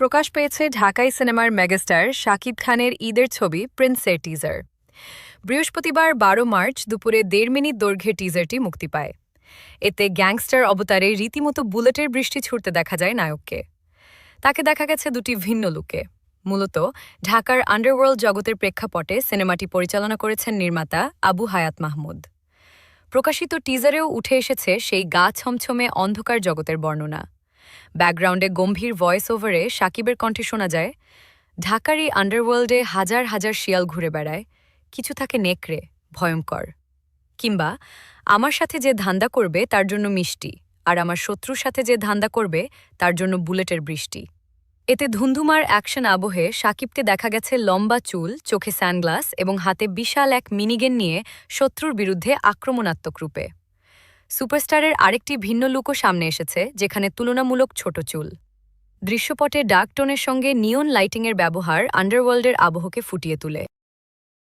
প্রকাশ পেয়েছে ঢাকাই সিনেমার মেগাস্টার শাকিব খানের ঈদের ছবি প্রিন্সের টিজার। বৃহস্পতিবার ১২ মার্চ দুপুরে ১.৫ মিনিট দৈর্ঘ্যের টিজারটি মুক্তি পায়। এতে গ্যাংস্টার অবতারে রীতিমতো বুলেটের বৃষ্টি ছুড়তে দেখা যায় নায়ককে। তাকে দেখা গেছে দুটি ভিন্ন লুকে। মূলত ঢাকার আন্ডারওয়ার্ল্ড জগতের প্রেক্ষাপটে সিনেমাটি পরিচালনা করেছেন নির্মাতা আবু হায়াত মাহমুদ। প্রকাশিত টিজারেও উঠে এসেছে সেই গা ছমছমে অন্ধকার জগতের বর্ণনা। ব্যাকগ্রাউন্ডে গম্ভীর ভয়েস ওভারে শাকিবের কণ্ঠে শোনা যায়, ঢাকার এই আন্ডারওয়ার্ল্ডে হাজার হাজার শিয়াল ঘুরে বেড়ায়, কিছু থাকে নেকড়ে, ভয়ঙ্কর। কিংবা আমার সাথে যে ধান্দা করবে তার জন্য মিষ্টি, আর আমার শত্রুর সাথে যে ধান্দা করবে তার জন্য বুলেটের বৃষ্টি। এতে ধুন্ধুমার অ্যাকশন আবহে শাকিবকে দেখা গেছে লম্বা চুল, চোখে সানগ্লাস এবং হাতে বিশাল এক মিনিগেন নিয়ে শত্রুর বিরুদ্ধে আক্রমণাত্মক রূপে। সুপারস্টারের আরেকটি ভিন্ন লুকও সামনে এসেছে, যেখানে তুলনামূলক ছোট চুল। দৃশ্যপটে ডার্ক টোনের সঙ্গে নিয়ন লাইটিংয়ের ব্যবহার আন্ডারওয়ার্ল্ডের আবহকে ফুটিয়ে তোলে।